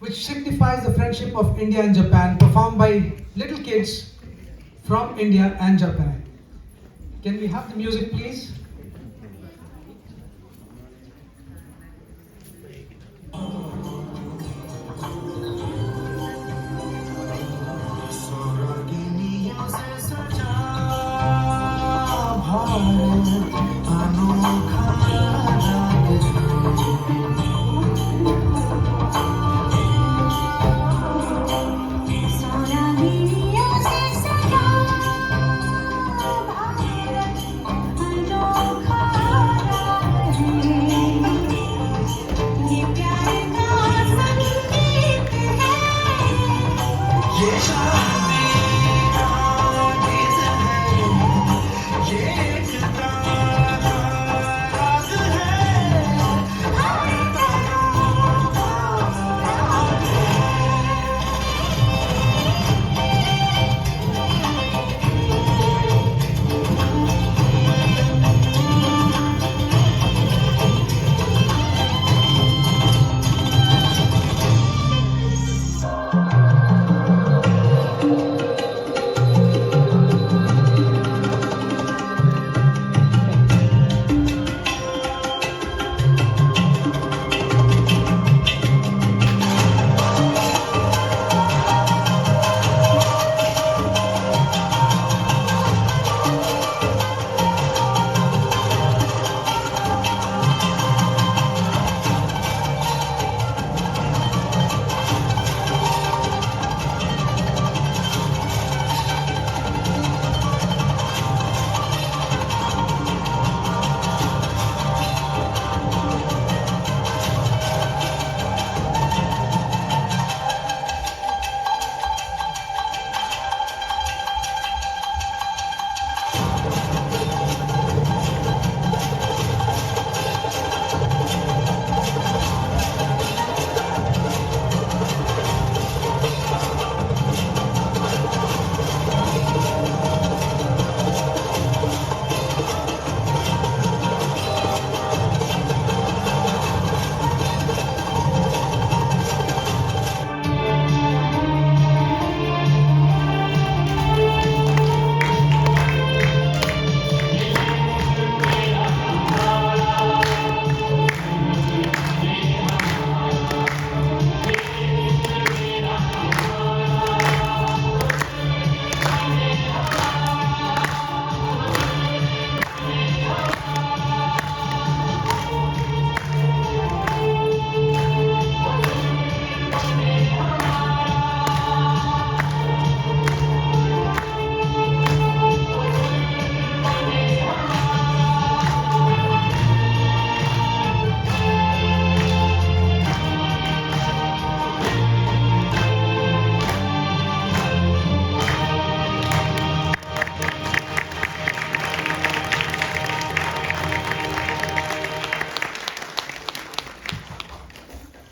which signifies the friendship of India and Japan, performed by little kids from India and Japan. Can we have the music, please?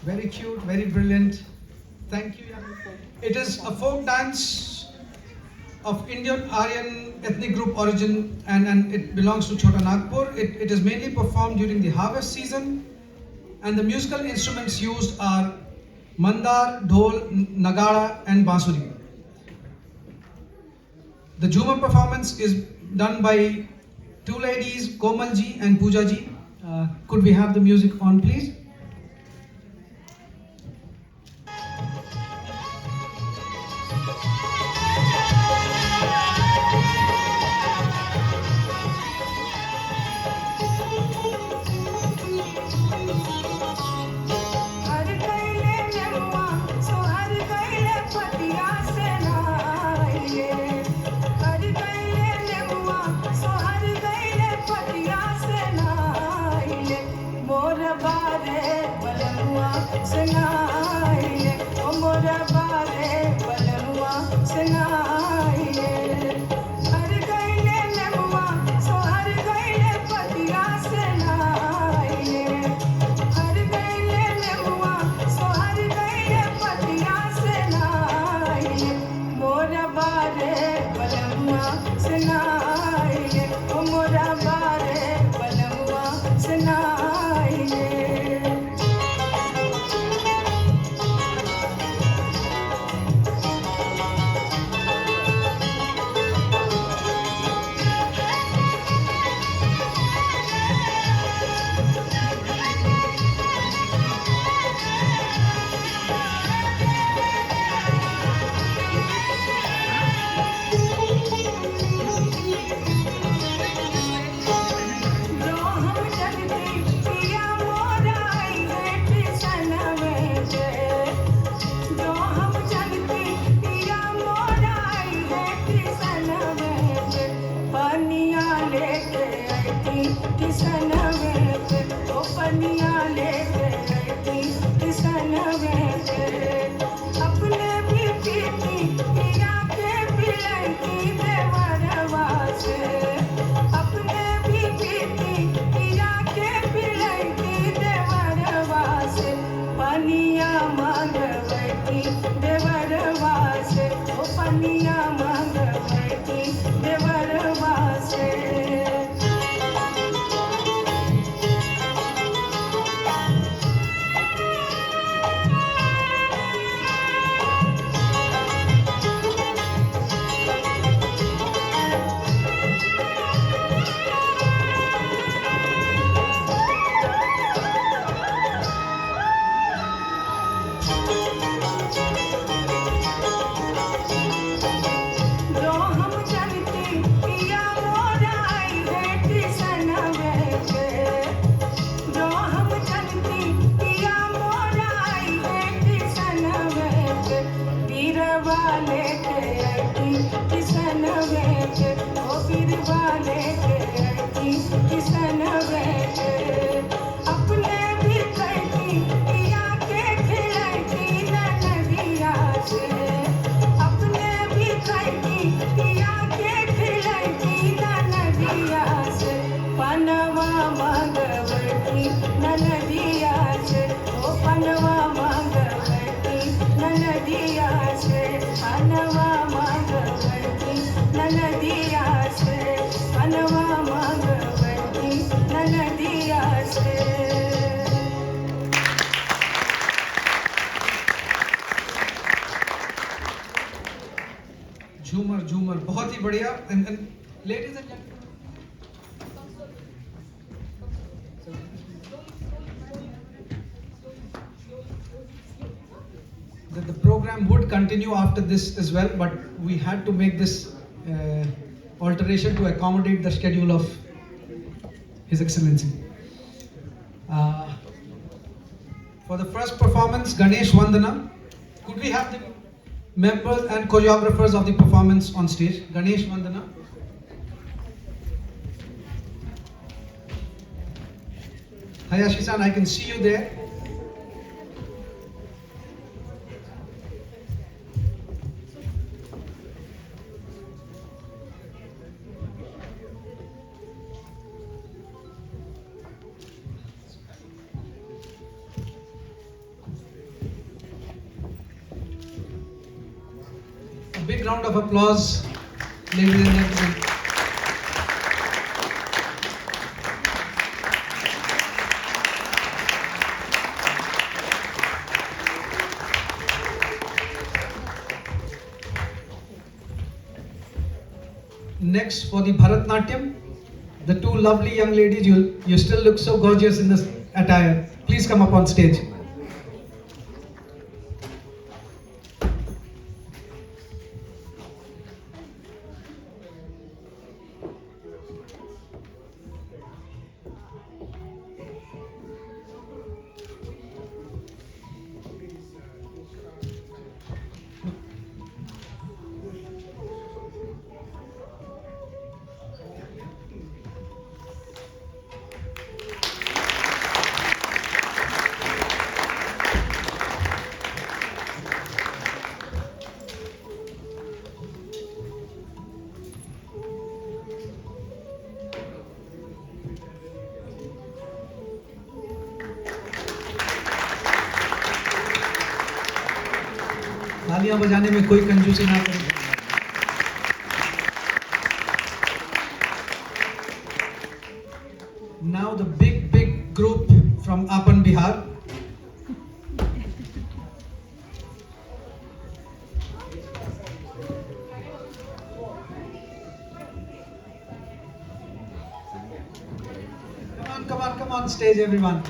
Very cute, very brilliant. Thank you. It is a folk dance of Indian Aryan ethnic group origin, and it belongs to Chota Nagpur. It is mainly performed during the harvest season, and the musical instruments used are mandar, dhol, nagara, and bansuri. The Jhumar performance is done by two ladies, Komalji and Poojaji. Could we have the music on, please? मागवती देवर वासे ओ पनिया मागवती देवर वासे जो हम जनती पिया mori बेटी सनवे के जो हम जनती पिया मोराई बेटी सनवे के वीर वाले के अटी किसनवे के ओ वीर वाले के अटी किसनवे के अपने भी करती पिया के खिलती नदिया से अपने भी करती पिया के खिलती नदिया से पनवा मांगवती नदिया से ओ पनवा मांगवती नदिया से पनवा मांगवती नदिया से पनवा मांगवती नदिया से झूमर झूमर बहुत ही बढ़िया। Ladies and the program would continue after this as well, but we had to make this alteration to accommodate the schedule of His Excellency. For the first performance, Ganesh Vandana. Could we have the members and choreographers of the performance on stage? Ganesh Vandana. Hayashi-san, I can see you there. A big round of applause, ladies and gentlemen. Next, for the Bharatnatyam, the two lovely young ladies, you still look so gorgeous in this attire. Please come up on stage. तालियां बजाने में कोई कंजूसी ना करें। Now the big group from Apan Bihar. Come on stage everyone.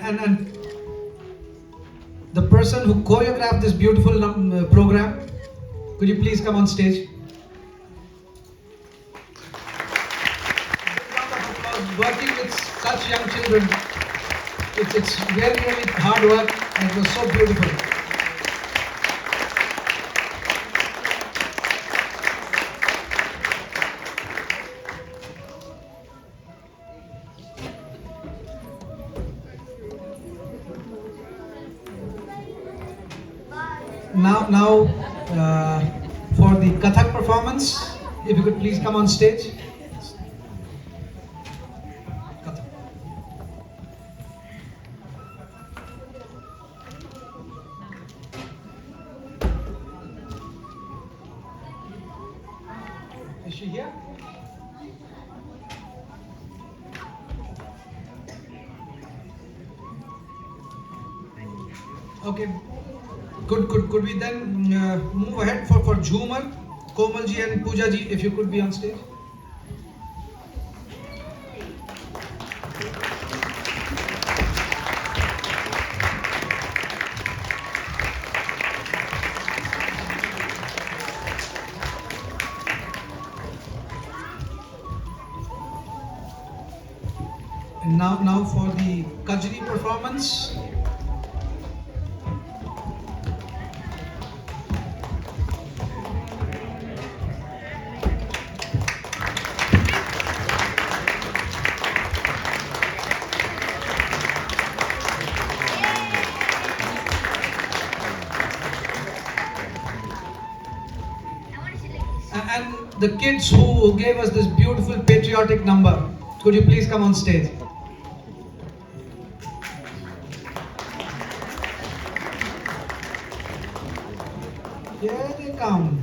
and the person who choreographed this beautiful program, could you please come on stage? Big round of applause. Working with such young children, it's really, really hard work, and it was so beautiful. Now, for the Kathak performance, if you could please come on stage. Kathak. Is she here? Okay. Could we then move ahead for Jhumar, Komal ji and Pooja ji, if you could be on stage? And now for the Kajri performance. And the kids who gave us this beautiful patriotic number, could you please come on stage? Here they come.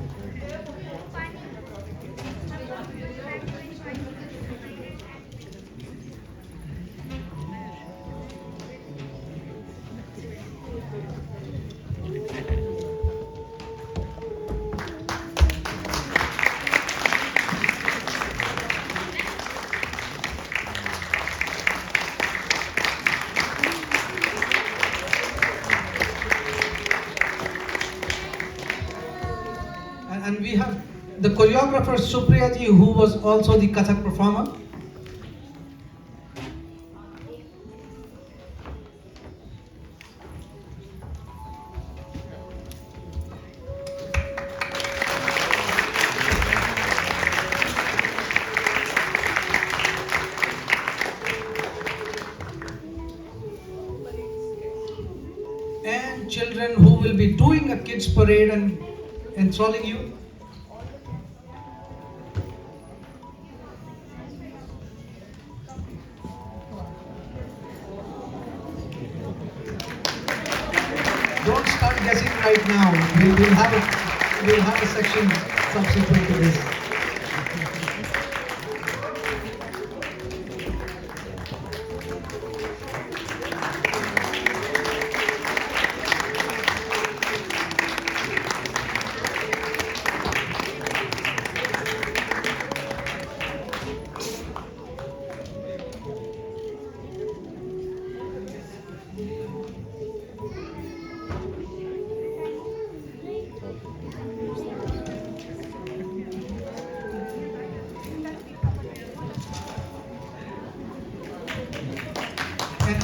And we have the choreographer Supriya ji, who was also the Kathak performer. And children who will be doing a kids parade and enthralling you. Don't start guessing right now. We'll have a section subsequent to this.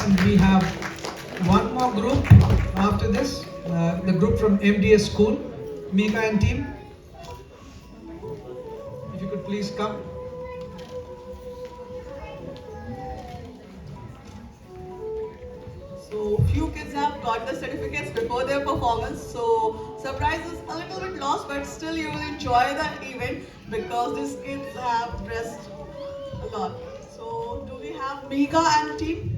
And we have one more group after this, the group from MDS School, Mika and team. If you could please come. So few kids have got the certificates before their performance. So surprise is a little bit lost, but still you will enjoy the event because these kids have dressed a lot. So do we have Mika and team?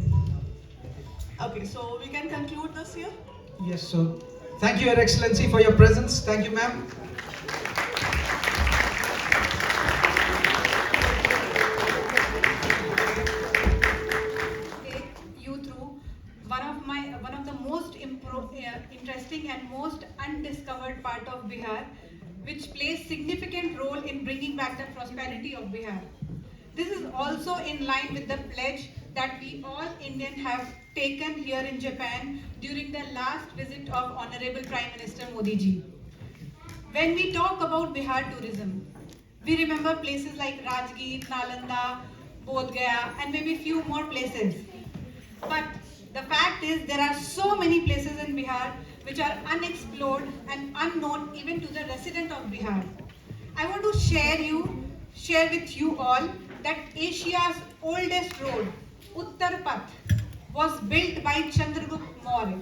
Okay, so we can conclude this here. Yes, so thank you, Your Excellency, for your presence. Thank you, ma'am. Take you through one of the most interesting and most undiscovered part of Bihar, which plays significant role in bringing back the prosperity of Bihar. This is also in line with the pledge that we all Indian have taken here in Japan during the last visit of Honorable Prime Minister Modi ji. When we talk about Bihar tourism, we remember places like Rajgir, Nalanda, Bodh Gaya, and maybe few more places. But the fact is there are so many places in Bihar which are unexplored and unknown even to the resident of Bihar. I want to share with you all that Asia's oldest road, Uttar Path, was built by Chandragupta Maurya.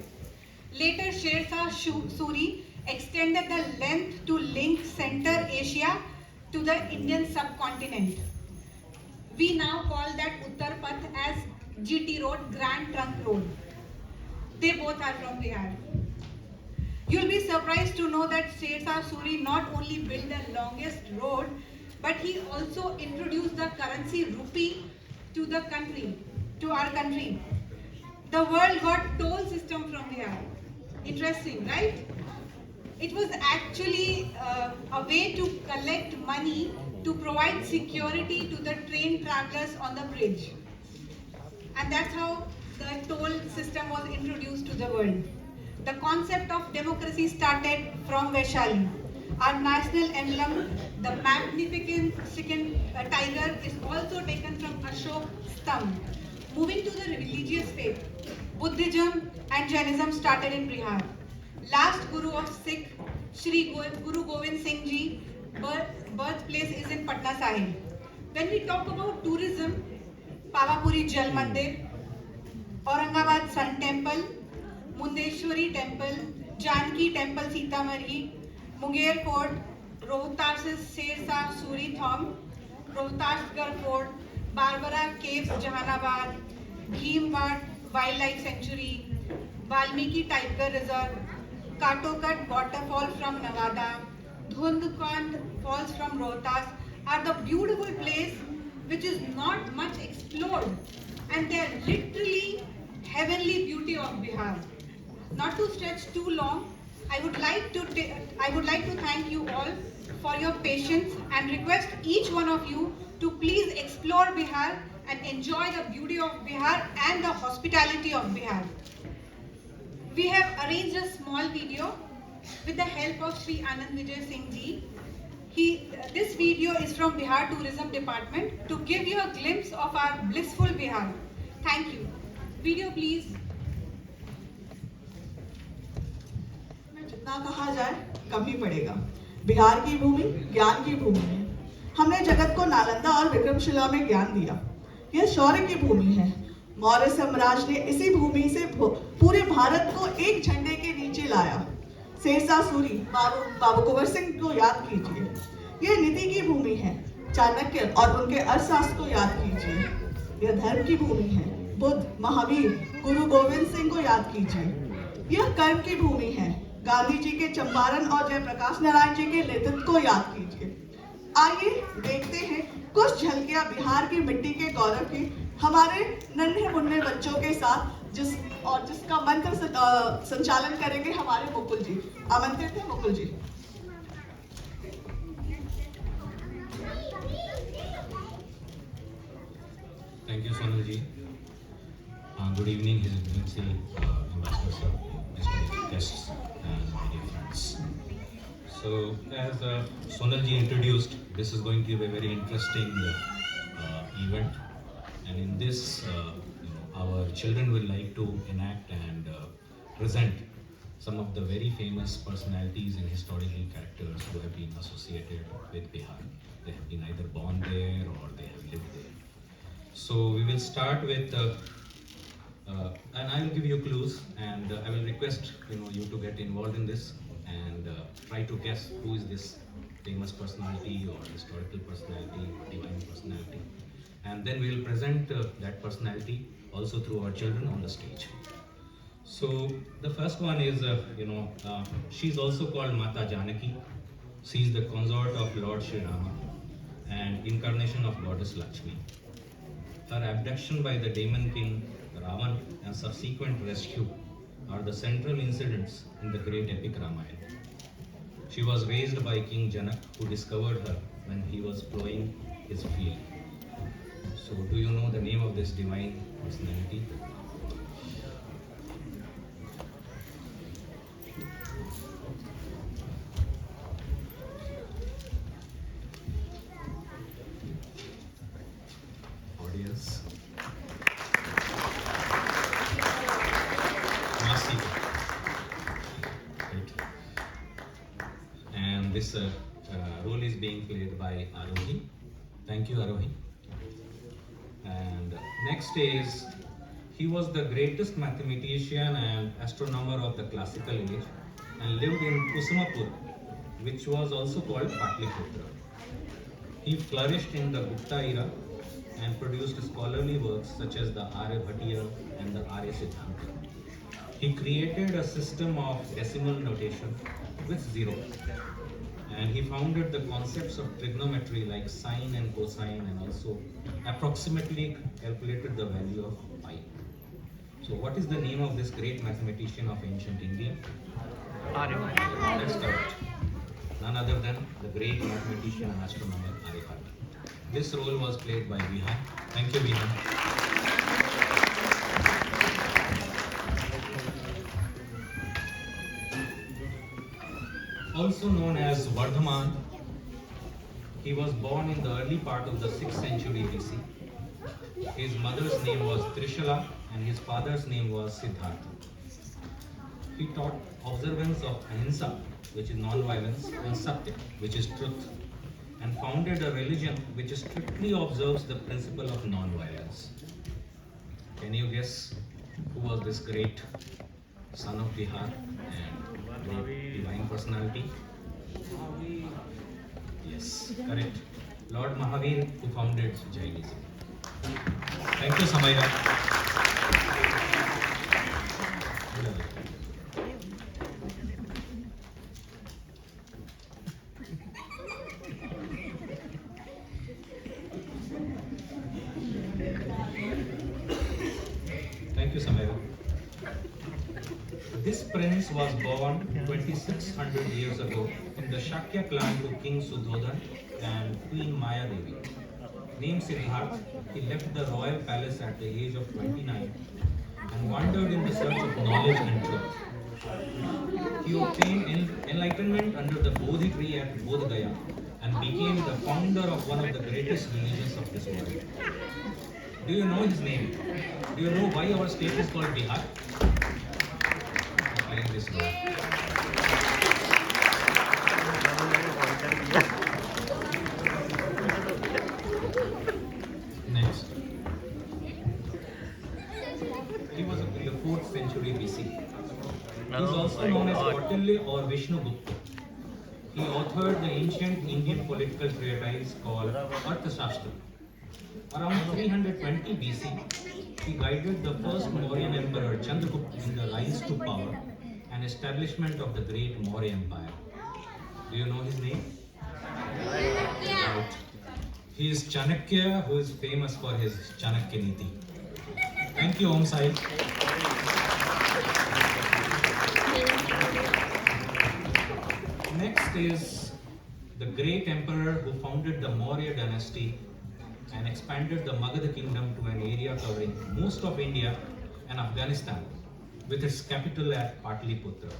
Later, Sher Shah Suri extended the length to link Central Asia to the Indian subcontinent. We now call that Uttar Path as GT Road, Grand Trunk Road. They both are from Bihar. You'll be surprised to know that Sher Shah Suri not only built the longest road, but he also introduced the currency rupee to the country, to our country. The world got toll system from Bihar. Interesting, right? It was actually a way to collect money to provide security to the train travelers on the bridge. And that's how the toll system was introduced to the world. The concept of democracy started from Vaishali. Our national emblem, the magnificent tiger, is also taken from Ashok Stamp. Moving to the religious faith, Buddhism and Jainism started in Bihar. Last Guru of Sikh, Shri Guru Gobind Singh Ji, birthplace is in Patna Sahib. When we talk about tourism, Pavapuri Jal Mandir, Aurangabad Sun Temple, Mundeshwari Temple, Janki Temple Sitamarhi, Munger Fort, Rohtas's Sher Shah Suri Thom, Rohtasgarh Fort, Barbara Caves Jahanabad, Bhimbat Wildlife Sanctuary, Valmiki Tiger Reserve, Katokat Waterfall from Nevada, Dhundkand Falls from Rohtas are the beautiful place which is not much explored, and they are literally heavenly beauty of Bihar. Not to stretch too long, I would like to thank you all for your patience and request each one of you to please explore Bihar and enjoy the beauty of Bihar and the hospitality of Bihar. We have arranged a small video with the help of Sri Anand Vijay Singh Ji. This video is from Bihar Tourism Department to give you a glimpse of our blissful Bihar. Thank you. Video please. जितना कहा जाए कम ही पड़ेगा। बिहार की भूमि ज्ञान की भूमि है। हमने जगत को नालंदा और विक्रमशिला में ज्ञान दिया। यह शौर्य की भूमि है। मौर्य साम्राज्य ने इसी भूमि से पूरे भारत को एक झंडे के नीचे लाया। शेर शाह सूरी, बाबू कुंवर सिंह को याद कीजिए। यह नीति की भूमि है। चाणक्य और उनके अर्थशास्त्र को याद कीजिए। यह धर्म की भूमि है। बुद्ध, महावीर, गुरु गोविंद सिंह को याद कीजिए। यह कर्म की भूमि है। गांधी जी के चंपारण और जयप्रकाश नारायण जी के नेतृत्व को याद कीजिए। आइए देखते हैं कुछ झलकियां बिहार की मिट्टी के गौरव की हमारे नन्हे मुन्ने बच्चों के साथ, जिसका मंत्र संचालन करेंगे हमारे मुकुल जी। आमंत्रित है मुकुल जी। Thank you, Sonal ji. Good evening, His Excellency, Ambassador Sir, distinguished guests, and my dear friends. So, as Sonal ji introduced, this is going to be a very interesting event, and in this, our children will like to enact and present some of the very famous personalities and historical characters who have been associated with Bihar. They have been either born there or they have lived there. So we will start with, and I will give you clues, and I will request you to get involved in this and try to guess who is this famous personality or historical personality, divine personality, and then we will present that personality also through our children on the stage. So the first one is, she's also called Mata Janaki. She is the consort of Lord Sri Rama and incarnation of Goddess Lakshmi. Her abduction by the demon king Ravan and subsequent rescue are the central incidents in the great epic Ramayana. She was raised by King Janak, who discovered her when he was plowing his field. So, do you know the name of this divine personality? Audience. Masi. Right. And this role is being played by Arohi. Thank you, Arohi. And next is, he was the greatest mathematician and astronomer of the classical age and lived in Kusumapur, which was also called Patliputra. He flourished in the Gupta era and produced scholarly works such as the Aryabhatiya and the Arya Siddhanta. He created a system of decimal notation with zero, and he founded the concepts of trigonometry like sine and cosine, and also approximately calculated the value of pi. So what is the name of this great mathematician of ancient India? That's correct. None other than the great mathematician and astronomer Aryabhata. This role was played by Bihar. Thank you, Bihar. Also known as Vardhaman, he was born in the early part of the 6th century BC. His mother's name was Trishala and his father's name was Siddhartha. He taught observance of ahimsa, which is non-violence, and satya, which is truth, and founded a religion which strictly observes the principle of non-violence. Can you guess who was this great son of Bihar and great divine personality? Yes, correct. Lord Mahavir, who founded Jainism. Thank you, Samaya. Thank you, Samaya. This prince was born 2600 years ago in the Shakya clan to King Sudhodhan and Queen Maya Devi. Named Siddharth, he left the royal palace at the age of 29 and wandered in the search of knowledge and truth. He obtained enlightenment under the Bodhi tree at Bodh Gaya and became the founder of one of the greatest religions of this world. Do you know his name? Do you know why our state is called Bihar? Playing this role. Next. He was in the 4th century BC. He is also known as Kautilya or Vishnu Gupta. He authored the ancient Indian political treatise called Arthashastra. Around 320 BC, he guided the first Mauryan emperor Chandragupta in the rise to power and establishment of the great Maurya Empire. Do you know his name? Right. He is Chanakya, who is famous for his Chanakya Niti. Thank you, Om Sai. Next is the great emperor who founded the Maurya dynasty and expanded the Magadha kingdom to an area covering most of India and Afghanistan, with its capital at Patliputra.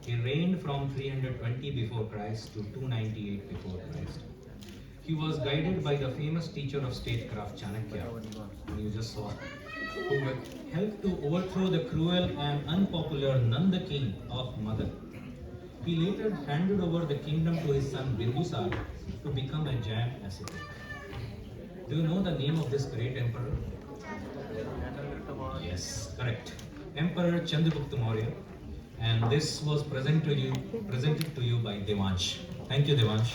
He reigned from 320 before Christ to 298 before Christ. He was guided by the famous teacher of statecraft Chanakya, who you just saw, who helped to overthrow the cruel and unpopular Nanda king of Magadha. He later handed over the kingdom to his son Bindusar to become a Jain ascetic. Do you know the name of this great emperor? Yes, correct. Emperor Chandragupta Maurya. And this was presented to you by Devansh. Thank you, Devansh.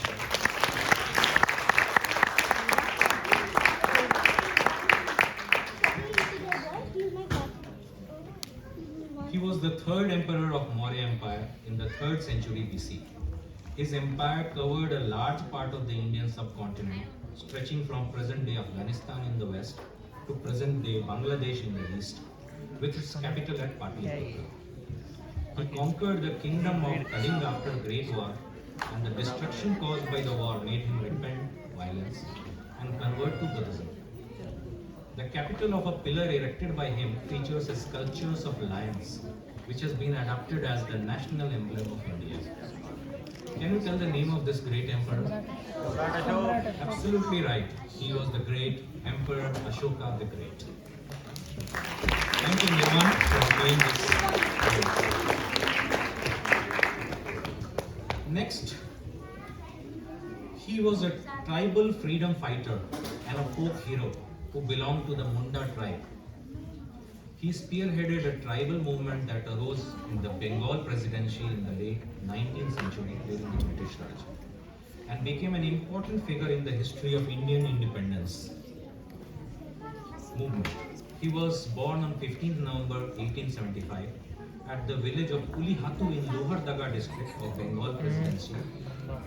He was the third emperor of Maurya Empire in the 3rd century BC. His empire covered a large part of the Indian subcontinent, stretching from present-day Afghanistan in the west to present-day Bangladesh in the east, with its capital at Patliputra. He conquered the kingdom of Kalinga after a great war, and the destruction caused by the war made him repent violence and convert to Buddhism. The capital of a pillar erected by him features a sculptures of lions, which has been adopted as the national emblem of India. Can you tell the name of this great emperor? Absolutely right. He was the great Emperor Ashoka the Great. Thank you, Nirman, for doing this. Next, he was a tribal freedom fighter and a folk hero who belonged to the Munda tribe. He spearheaded a tribal movement that arose in the Bengal Presidency in the late 19th century during the British Raj and became an important figure in the history of Indian independence movement. He was born on 15th November 1875 at the village of Ulihatu in Lohardaga district of Bengal Presidency,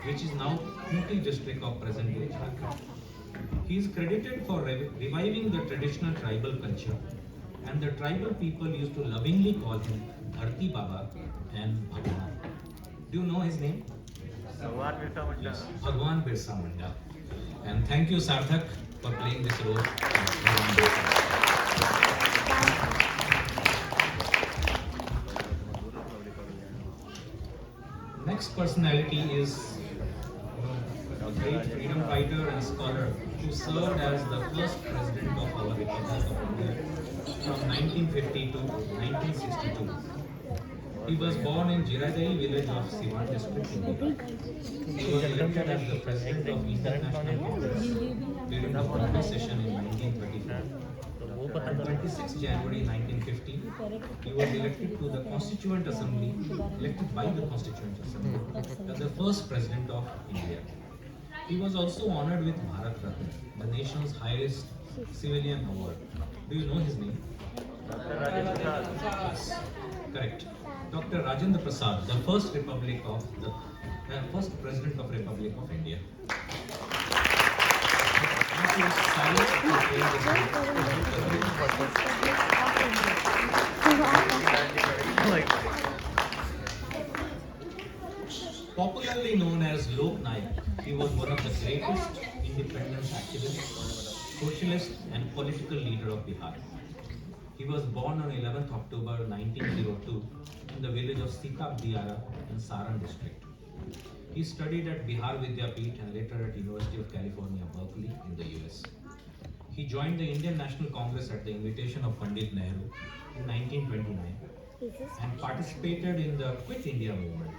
which is now Kooti district of present-day Jharkhand. He is credited for reviving the traditional tribal culture, and the tribal people used to lovingly call him Dharti Baba and Bhagwan. Do you know his name? Yes, Bhagwan Birsa Munda. And thank you, Sarthak, for playing this role. Next personality is a great freedom fighter and scholar who served as the first president of our Republic of India from 1950 to 1962. He was born in Jiradai village of Siwan district in Bihar. He was elected as the president of Indian National Congress during the Congress session in 1934. On 26 January 1950, he was elected to the Constituent Assembly, elected by the Constituent Assembly as the first president of India. He was also honored with Bharat Ratna, the nation's highest civilian award. Do you know his name? Yes, correct. Dr. Rajendra Prasad, the first first president of Republic of India. Thank you, Cyrus, for playing this role. Popularly known as Lok Nayak, he was one of the greatest independence activists, socialist and political leader of Bihar. He was born on 11th October 1902 in the village of Sikap Diara in Saran district. He studied at Bihar Vidyapeeth and later at University of California, Berkeley in the US. He joined the Indian National Congress at the invitation of Pandit Nehru in 1929 and participated in the Quit India movement.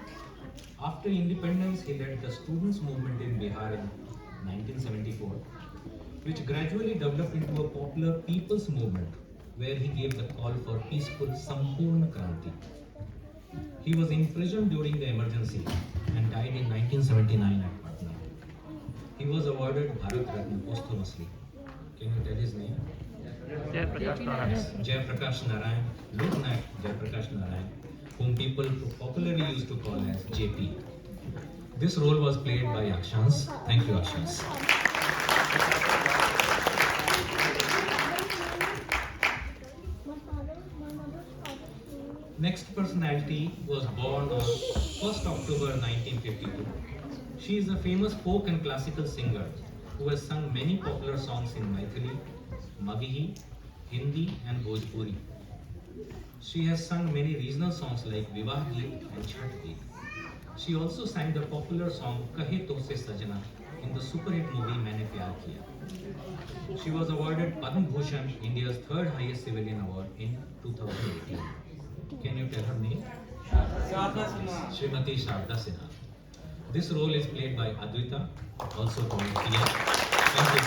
After independence, he led the students' movement in Bihar in 1974, which gradually developed into a popular people's movement, where he gave the call for peaceful Sampurna Kranti. He was imprisoned during the emergency and died in 1979 at Patna. He was awarded Bharat Ratna posthumously. Can you tell his name? Jai Prakash Narayan, Lok Nayak Jai Prakash Narayan, whom people popularly used to call as JP. This role was played by Akshans. Thank you, Akshans. Next personality was born on 1st October 1952. She is a famous folk and classical singer who has sung many popular songs in Maithili, Maghi, Hindi and Bhojpuri. She has sung many regional songs like Vivah Geet and Chhat Geet. She also sang the popular song Kahe To Se Sajna in the super hit movie Maine Pyar Kiya. She was awarded Padma Bhushan, India's third highest civilian award in 2018. Can you tell her name? Srimati Sharda Sinha. This role is played by Adwaita, also called Tia. Thank you.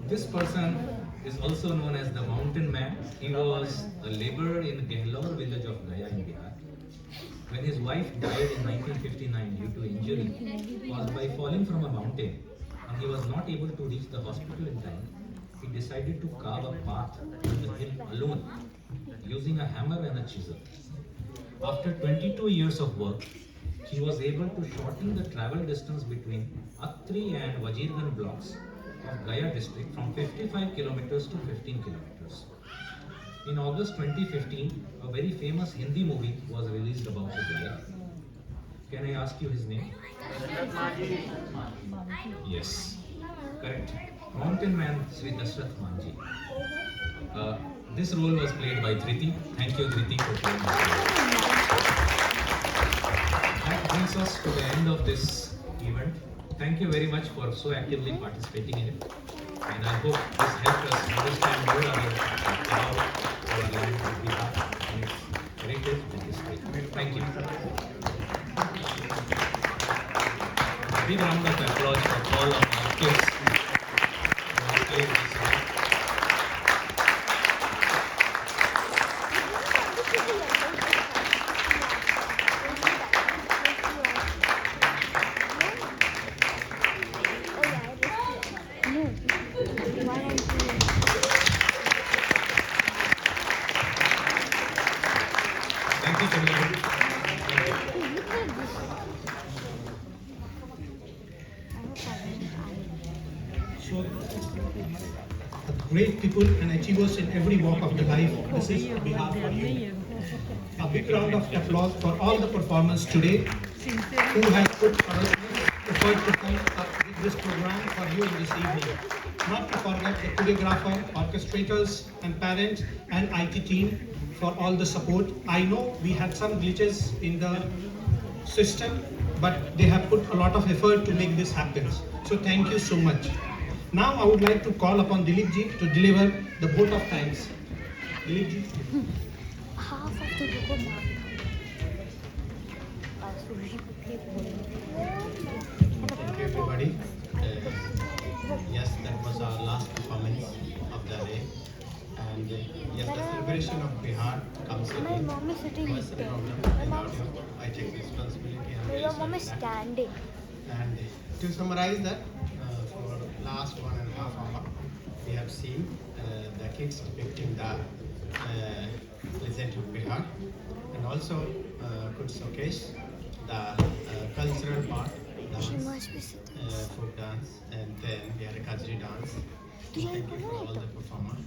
This person is also known as the Mountain Man. He was a laborer in the Gehlor village of Gaya in Bihar. When his wife died in 1959 due to injury caused by falling from a mountain, and he was not able to reach the hospital in time, he decided to carve a path on the hill alone using a hammer and a chisel. After 22 years of work, he was able to shorten the travel distance between Atri and Wajirgan blocks of Gaya district from 55 kilometers to 15 kilometers. In August 2015, a very famous Hindi movie was released about his life. Can I ask you his name? Yes, correct. Mountain Man Sri Dashrath Manji. This role was played by Dhriti. Thank you, Dhriti, for playing this role. That brings us to the end of this event. Thank you very much for so actively participating in it. And I hope this helped us understand more about our land that we have and its heritage and history. Thank you. A big round of applause for all of our kids who have played this role. Thank you, Chandrababu. So, great people and achievers in every walk of the life. This is Bihar for you. A big round of applause for all the performers today who have put effort to come up with this program for you in this evening. Not to forget the choreographer, orchestrators, and parents and IT team for all the support. I know we had some glitches in the system, but they have put a lot of effort to make this happen. So thank you so much. Now I would like to call upon Dilip ji to deliver the vote of thanks. Dilip ji. Half of the logo mark. Thank you, everybody. Yes, that was our last performance of the day. And yes, the celebration of Bihar comes with My mom is sitting personal there. problem in audio. I take responsibility and Your mom is standing. And to summarize that, for last 1.5 hour, we have seen the kids depicting the legend of Bihar, and also could showcase the cultural part, She dance, must be sitting. folk dance, and then we had a Kajri dance. Thank you for all the performers.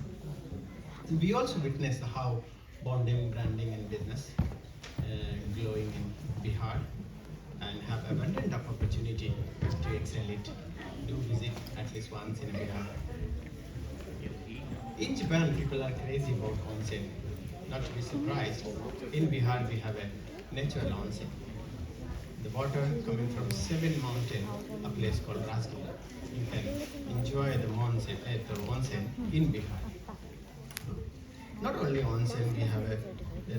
We also witnessed how bonding, branding, and business glowing in Bihar, and have abundant of opportunity to excel it. Do visit at least once in a Bihar. In Japan, people are crazy about onsen. Not to be surprised, in Bihar we have a natural onsen. The water coming from 7 mountains, a place called Rajgir. You can enjoy the onsen in Bihar. Not only onsen, we have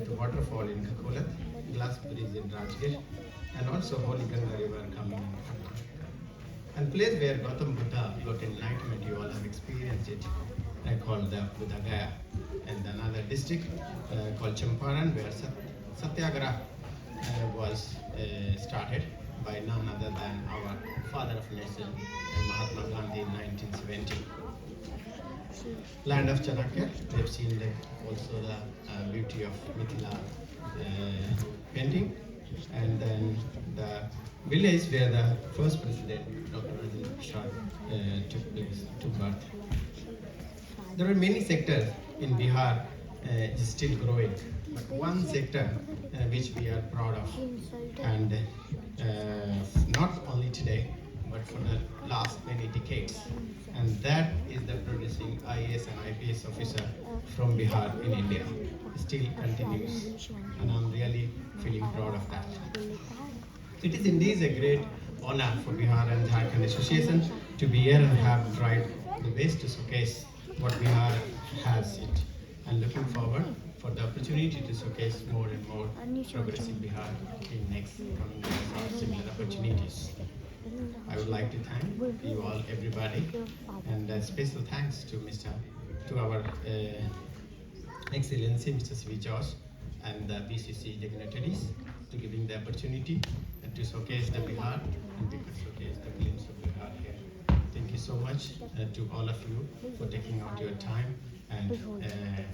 the waterfall in Kakolat, glass bridge in Rajgir, and also Holy Ganga River coming in. And place where Gautam Buddha got enlightenment, you all have experienced it, called the Buddha Gaya. And another district called Champaran, where Satyagraha was started by none other than our father of nation, Mahatma Gandhi in 1970. Land of Chanakya, they've seen also the beauty of Mithila painting, and then the village where the first president, Dr. Rajendra Prasad, took birth. There are many sectors in Bihar is still growing, but one sector which we are proud of, and not only today, but for the last many decades, and that is the producing IAS and IPS officer from Bihar in India. Still continues, and I'm really feeling proud of that. It is indeed a great honor for Bihar and Jharkhand Association to be here and have tried the best to showcase what Bihar has it, and looking forward for the opportunity to showcase more and more progressive Bihar in next coming years or similar opportunities. I would like to thank you all, everybody, and special thanks to our Excellency Mr. Sri George and the BCC dignitaries to giving the opportunity to showcase the Bihar and to showcase the glimpse of Bihar here. Thank you so much to all of you for taking out your time and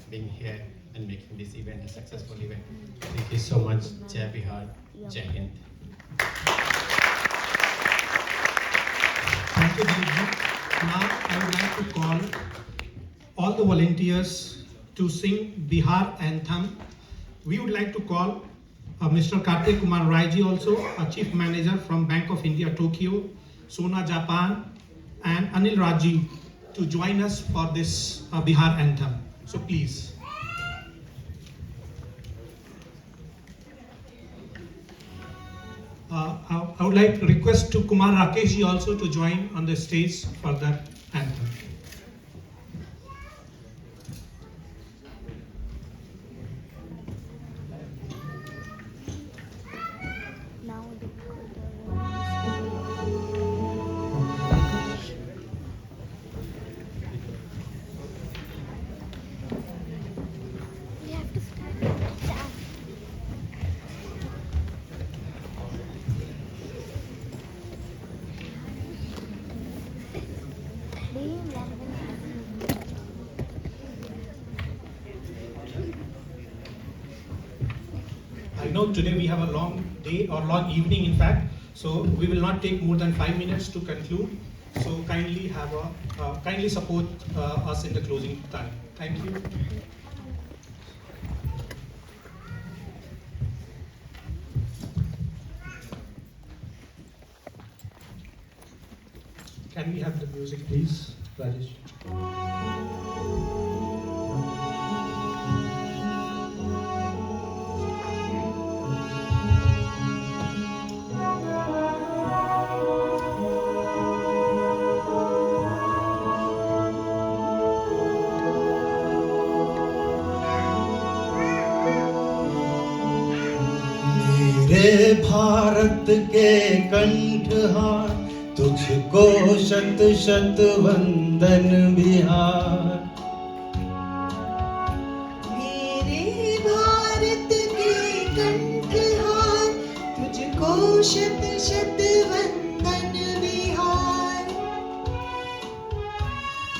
being here and making this event a successful event. Thank you so much. Jai Bihar, Jai Hind. Thank you, Dilip. Now I would like to call all the volunteers to sing Bihar anthem. We would like to call Mr. Kartik Kumar Raiji also, a Chief Manager from Bank of India, Tokyo, Sona, Japan, and Anil Raji to join us for this Bihar anthem. So please. I would like to request to Kumar Rakeshji also to join on the stage for that anthem. Now the we have to start with that. Being I know today we have a long day or long evening in fact, so we will not take more than 5 minutes to conclude. So kindly support us in the closing time. Thank you. Can we have the music please, Rajesh? मेरे भारत के कंठहार, तुझको शत शत वंदन बिहार। मेरे भारत के कंठहार, तुझको शत शत वंदन बिहार।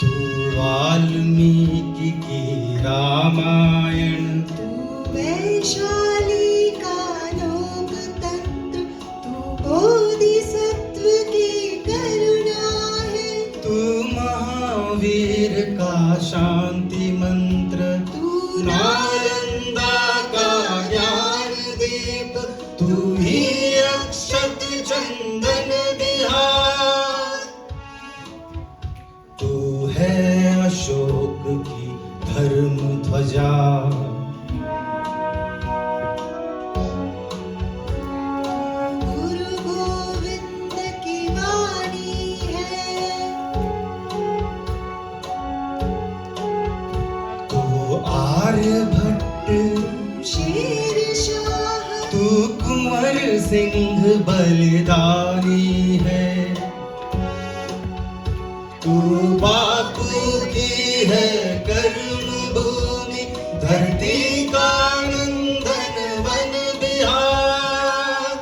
तू वाल्मीकि की रामायण, तू वैशाली का लोकतंत्र, तू बोधिसत्व की करुणा है। तू महावीर का शांति मंत्र, तू नालंदा का ज्ञान दीप, तू ही अक्षत चंदन बिहार। तू है अशोक की धर्म ध्वजा, गुरु गोविंद की वाणी है। तू आर्यभट्ट, शेर शाह, तू कुंवर सिंह बलिदानी है। तू बापू की है कर्म भूमि, धरती का नंदन वन बिहार।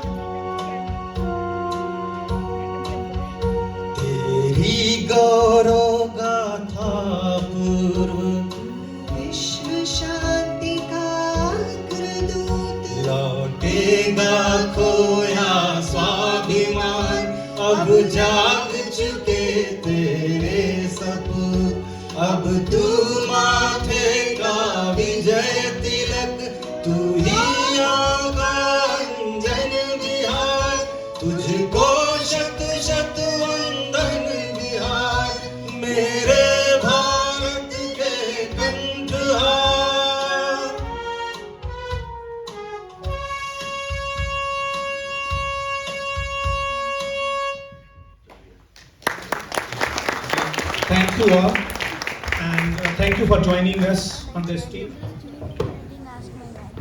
तेरी गौरव गाथा पूर्व, विश्व शांति का अग्रदूत। लौटेगा खोया स्वाभिमान, अब जाग चुके तेरे सपूत। अब तू माथे का विजय तिलक, तू ही होगा अंजन बिहार। तुझको शत शत वंदन बिहार, मेरे भारत के कंठहार। Thank you all, and thank you for joining us on this stage. didn't ask my dad.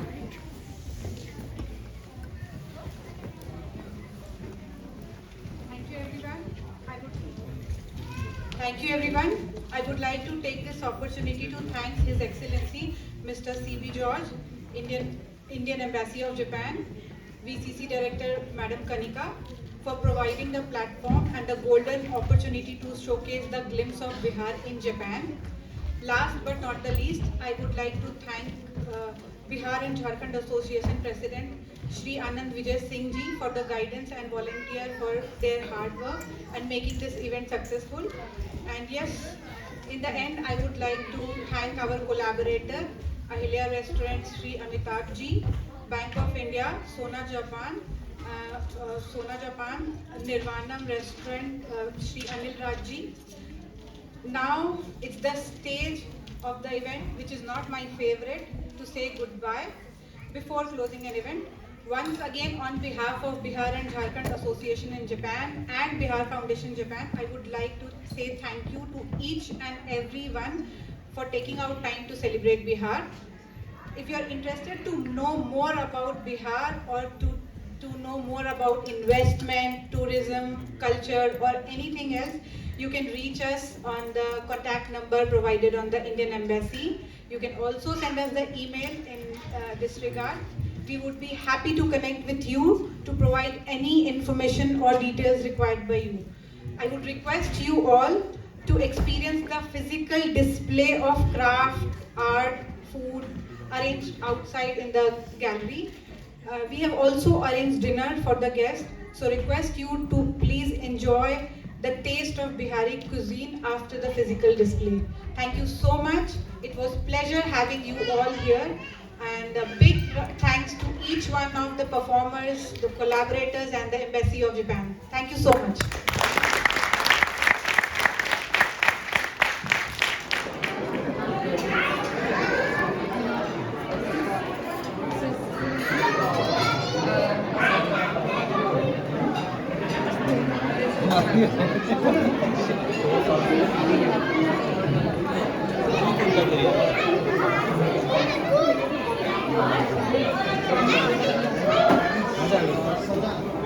Thank you, everyone. Thank you, everyone. I would like to take this opportunity to thank His Excellency Mr. C.B. George, Indian Embassy of Japan, VCC Director Madam Kanika, for providing the platform and the golden opportunity to showcase the glimpse of Bihar in Japan. Last but not the least, I would like to thank Bihar and Jharkhand Association President Shri Anand Vijay Singh ji for the guidance and volunteer for their hard work and making this event successful. And yes, in the end, I would like to thank our collaborator, Ahilya Restaurant Shri Amitabh ji, Bank of India, Sona, Japan, Nirvanam Restaurant, Shri Anil Rajji. Now it's the stage of the event, which is not my favorite, to say goodbye before closing an event. Once again, on behalf of Bihar and Jharkhand Association in Japan and Bihar Foundation Japan, I would like to say thank you to each and everyone for taking out time to celebrate Bihar. If you are interested to know more about Bihar or to know more about investment, tourism, culture, or anything else, you can reach us on the contact number provided on the Indian Embassy. You can also send us the email in this regard. We would be happy to connect with you to provide any information or details required by you. I would request you all to experience the physical display of craft, art, food arranged outside in the gallery. We have also arranged dinner for the guests, so request you to please enjoy the taste of Bihari cuisine after the physical display. Thank you so much. It was pleasure having you all here, and a big thanks to each one of the performers, the collaborators, and the Embassy of Japan. Thank you so much. Thank you.